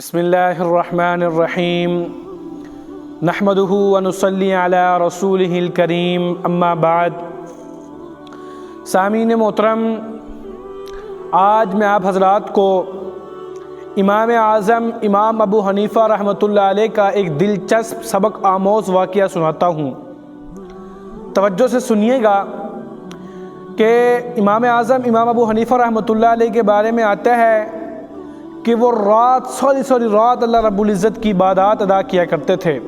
بسم اللہ الرحمن الرحیم نحمدہ ونصلی علی رسولہ الکریم اما بعد۔ سامعین محترم، آج میں آپ حضرات کو امام اعظم امام ابو حنیفہ رحمۃ اللہ علیہ کا ایک دلچسپ سبق آموز واقعہ سناتا ہوں۔ توجہ سے سنیے گا کہ امام اعظم امام ابو حنیفہ رحمۃ اللہ علیہ کے بارے میں آتا ہے کہ وہ ساری رات اللہ رب العزت کی عبادات ادا کیا کرتے تھے،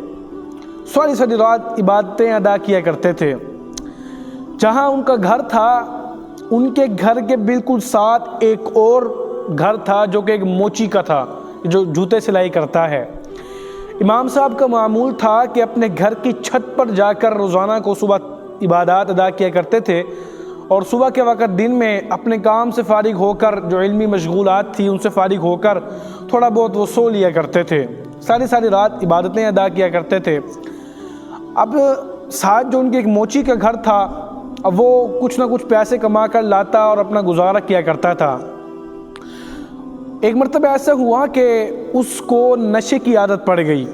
ساری رات عبادتیں ادا کیا کرتے تھے۔ جہاں ان کا گھر تھا، ان کے گھر کے بالکل ساتھ ایک اور گھر تھا جو کہ ایک موچی کا تھا جو جوتے سلائی کرتا ہے۔ امام صاحب کا معمول تھا کہ اپنے گھر کی چھت پر جا کر روزانہ کو صبح عبادات ادا کیا کرتے تھے، اور صبح کے وقت دن میں اپنے کام سے فارغ ہو کر جو علمی مشغولات تھی ان سے فارغ ہو کر تھوڑا بہت وہ سو لیا کرتے تھے، ساری رات عبادتیں ادا کیا کرتے تھے۔ اب ساتھ جو ان کے ایک موچی کا گھر تھا، اب وہ کچھ نہ کچھ پیسے کما کر لاتا اور اپنا گزارا کیا کرتا تھا۔ ایک مرتبہ ایسا ہوا کہ اس کو نشے کی عادت پڑ گئی۔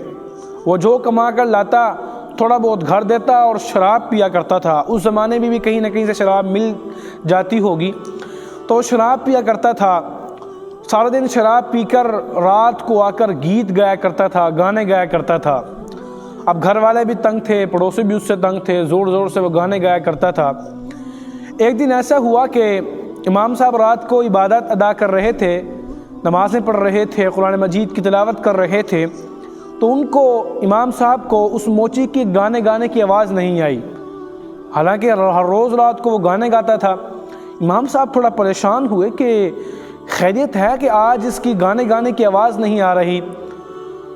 وہ جو کما کر لاتا تھوڑا بہت گھر دیتا اور شراب پیا کرتا تھا۔ اس زمانے میں بھی کہیں نہ کہیں سے شراب مل جاتی ہوگی، تو شراب پیا کرتا تھا۔ سارا دن شراب پی کر رات کو آ کر گیت گایا کرتا تھا، گانے گایا کرتا تھا۔ اب گھر والے بھی تنگ تھے، پڑوسی بھی اس سے تنگ تھے، زور سے وہ گانے گایا کرتا تھا۔ ایک دن ایسا ہوا کہ امام صاحب رات کو عبادت ادا کر رہے تھے، نمازیں پڑھ رہے تھے، قرآن مجید کی تلاوت کر رہے تھے، تو ان کو امام صاحب کو اس موچی کی گانے گانے کی آواز نہیں آئی، حالانکہ ہر روز رات کو وہ گانے گاتا تھا۔ امام صاحب تھوڑا پریشان ہوئے کہ خیریت ہے کہ آج اس کی گانے گانے کی آواز نہیں آ رہی۔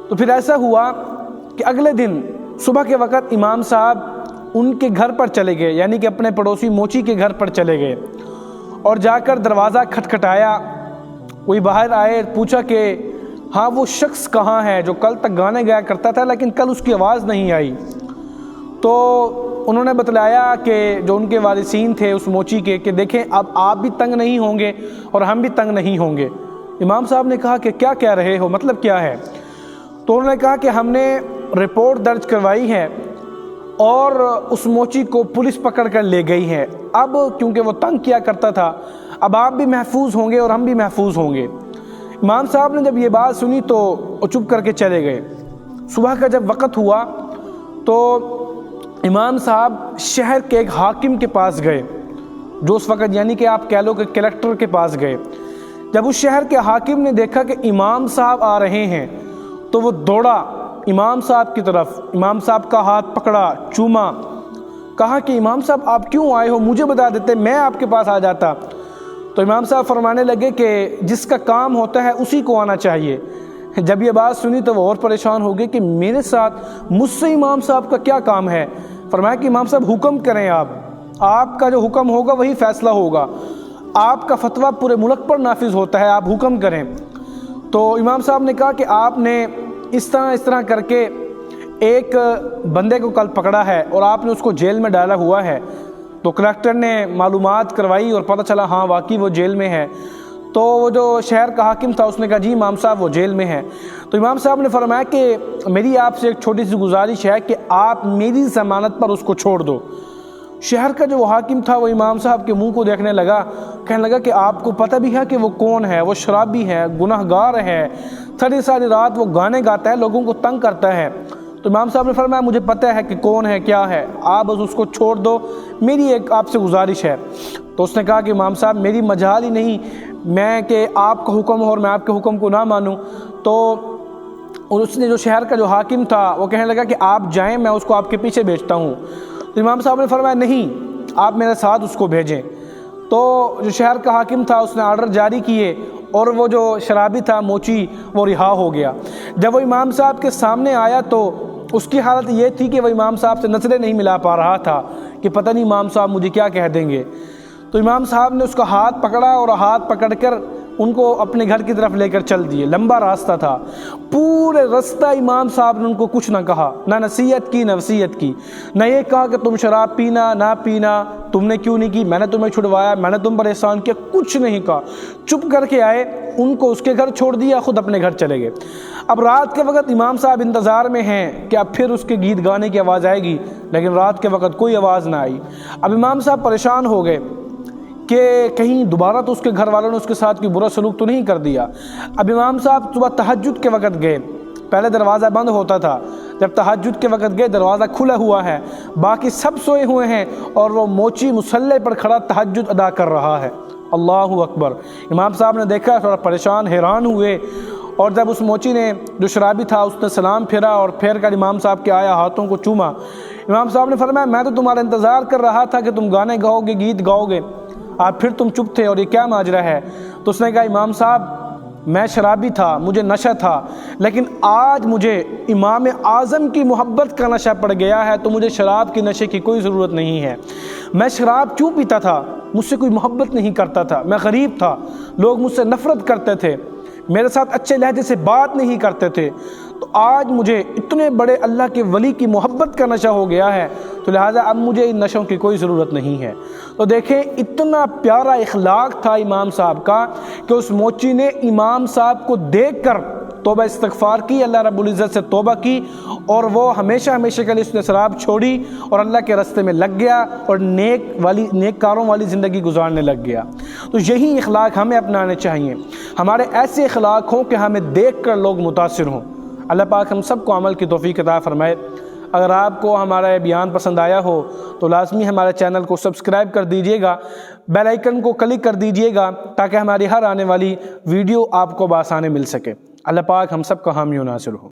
تو پھر ایسا ہوا کہ اگلے دن صبح کے وقت امام صاحب ان کے گھر پر چلے گئے، یعنی کہ اپنے پڑوسی موچی کے گھر پر چلے گئے، اور جا کر دروازہ کھٹکھٹایا۔ کوئی باہر آئے، پوچھا کہ ہاں وہ شخص کہاں ہے جو کل تک گانے گایا کرتا تھا لیکن کل اس کی آواز نہیں آئی؟ تو انہوں نے بتلایا کہ جو ان کے وارثین تھے اس موچی کے، کہ دیکھیں اب آپ بھی تنگ نہیں ہوں گے اور ہم بھی تنگ نہیں ہوں گے۔ امام صاحب نے کہا کہ کیا کہہ رہے ہو، مطلب کیا ہے؟ تو انہوں نے کہا کہ ہم نے رپورٹ درج کروائی ہے اور اس موچی کو پولیس پکڑ کر لے گئی ہے۔ اب کیونکہ وہ تنگ کیا کرتا تھا، اب آپ بھی محفوظ ہوں گے اور ہم بھی محفوظ ہوں گے۔ امام صاحب نے جب یہ بات سنی تو وہ چپ کر کے چلے گئے۔ صبح کا جب وقت ہوا تو امام صاحب شہر کے ایک حاکم کے پاس گئے، جو اس وقت یعنی کہ آپ کہہ لو کہ کلیکٹر کے پاس گئے۔ جب اس شہر کے حاکم نے دیکھا کہ امام صاحب آ رہے ہیں تو وہ دوڑا امام صاحب کی طرف، امام صاحب کا ہاتھ پکڑا، چوما، کہا کہ امام صاحب آپ کیوں آئے ہو، مجھے بتا دیتے میں آپ کے پاس آ جاتا۔ تو امام صاحب فرمانے لگے کہ جس کا کام ہوتا ہے اسی کو آنا چاہیے۔ جب یہ بات سنی تو وہ اور پریشان ہو گئے کہ میرے ساتھ مجھ سے امام صاحب کا کیا کام ہے؟ فرمایا کہ امام صاحب حکم کریں، آپ کا جو حکم ہوگا وہی فیصلہ ہوگا، آپ کا فتویٰ پورے ملک پر نافذ ہوتا ہے، آپ حکم کریں۔ تو امام صاحب نے کہا کہ آپ نے اس طرح کر کے ایک بندے کو کل پکڑا ہے اور آپ نے اس کو جیل میں ڈالا ہوا ہے۔ تو کلیکٹر نے معلومات کروائی اور پتہ چلا ہاں واقعی وہ جیل میں ہے۔ تو وہ جو شہر کا حاکم تھا اس نے کہا جی امام صاحب وہ جیل میں ہے۔ تو امام صاحب نے فرمایا کہ میری آپ سے ایک چھوٹی سی گزارش ہے کہ آپ میری ضمانت پر اس کو چھوڑ دو۔ شہر کا جو حاکم تھا وہ امام صاحب کے منہ کو دیکھنے لگا، کہنے لگا کہ آپ کو پتہ بھی ہے کہ وہ کون ہے؟ وہ شرابی ہے، گناہ گار ہے، ساری رات وہ گانے گاتا ہے، لوگوں کو تنگ کرتا ہے۔ تو امام صاحب نے فرمایا مجھے پتہ ہے کہ کون ہے، کیا ہے، آپ بس اس کو چھوڑ دو، میری ایک آپ سے گزارش ہے۔ تو اس نے کہا کہ امام صاحب میری مجال ہی نہیں میں کہ آپ کا حکم ہو اور میں آپ کے حکم کو نہ مانوں۔ تو اس نے جو شہر کا جو حاکم تھا وہ کہنے لگا کہ آپ جائیں، میں اس کو آپ کے پیچھے بھیجتا ہوں۔ تو امام صاحب نے فرمایا نہیں، آپ میرے ساتھ اس کو بھیجیں۔ تو جو شہر کا حاکم تھا اس نے آرڈر جاری کیے اور وہ جو شرابی تھا موچی وہ رہا ہو گیا۔ جب وہ امام صاحب کے سامنے آیا تو اس کی حالت یہ تھی کہ وہ امام صاحب سے نظریں نہیں ملا پا رہا تھا کہ پتہ نہیں امام صاحب مجھے کیا کہہ دیں گے۔ تو امام صاحب نے اس کا ہاتھ پکڑا اور ہاتھ پکڑ کر ان کو اپنے گھر کی طرف لے کر چل دیے۔ لمبا راستہ تھا، پورے راستہ امام صاحب نے ان کو کچھ نہ کہا، نہ نصیحت کی نہ وصیت کی، نہ یہ کہا کہ تم شراب پینا نہ پینا، تم نے کیوں نہیں کی، میں نے تمہیں چھڑوایا، میں نے تم پر احسان کیا، کچھ نہیں کہا۔ چپ کر کے آئے، ان کو اس کے گھر چھوڑ دیا، خود اپنے گھر چلے گئے۔ اب رات کے وقت امام صاحب انتظار میں ہیں کہ اب پھر اس کے گیت گانے کی آواز آئے گی، لیکن رات کے وقت کوئی آواز نہ آئی۔ اب امام صاحب پریشان ہو گئے کہ کہیں دوبارہ تو اس کے گھر والوں نے اس کے ساتھ کوئی برا سلوک تو نہیں کر دیا۔ اب امام صاحب صبح تہجد کے وقت گئے، پہلے دروازہ بند ہوتا تھا، جب تہجد کے وقت گئے دروازہ کھلا ہوا ہے، باقی سب سوئے ہوئے ہیں اور وہ موچی مصلی پر کھڑا تہجد ادا کر رہا ہے۔ اللہ اکبر! امام صاحب نے دیکھا، تھوڑا پریشان حیران ہوئے، اور جب اس موچی نے جو شرابی تھا اس نے سلام پھیرا اور پھیر کر امام صاحب کے آیا ہاتھوں کو چوما۔ امام صاحب نے فرمایا میں تو تمہارا انتظار کر رہا تھا کہ تم گانے گاؤ گے، گیت گاؤ گے، آپ پھر تم چپ تھے، اور یہ کیا ماجرا ہے؟ تو اس نے کہا امام صاحب میں شرابی تھا، مجھے نشہ تھا، لیکن آج مجھے امام اعظم کی محبت کا نشہ پڑ گیا ہے، تو مجھے شراب کی نشے کی کوئی ضرورت نہیں ہے۔ میں شراب کیوں پیتا تھا؟ مجھ سے کوئی محبت نہیں کرتا تھا، میں غریب تھا، لوگ مجھ سے نفرت کرتے تھے، میرے ساتھ اچھے لہجے سے بات نہیں کرتے تھے، تو آج مجھے اتنے بڑے اللہ کے ولی کی محبت کا نشہ ہو گیا ہے، تو لہٰذا اب مجھے ان نشوں کی کوئی ضرورت نہیں ہے۔ تو دیکھیں اتنا پیارا اخلاق تھا امام صاحب کا کہ اس موچی نے امام صاحب کو دیکھ کر توبہ استغفار کی، اللہ رب العزت سے توبہ کی، اور وہ ہمیشہ ہمیشہ کے لیے اس نے شراب چھوڑی اور اللہ کے راستے میں لگ گیا اور نیک کاروں والی زندگی گزارنے لگ گیا۔ تو یہی اخلاق ہمیں اپنانے چاہیے، ہمارے ایسے اخلاق ہوں کہ ہمیں دیکھ کر لوگ متاثر ہوں۔ اللہ پاک ہم سب کو عمل کی توفیق عطا فرمائے۔ اگر آپ کو ہمارا یہ بیان پسند آیا ہو تو لازمی ہمارے چینل کو سبسکرائب کر دیجئے گا، بیل آئیکن کو کلک کر دیجئے گا تاکہ ہماری ہر آنے والی ویڈیو آپ کو بآسانی مل سکے۔ اللہ پاک ہم سب کا حامی و ناصر ہو۔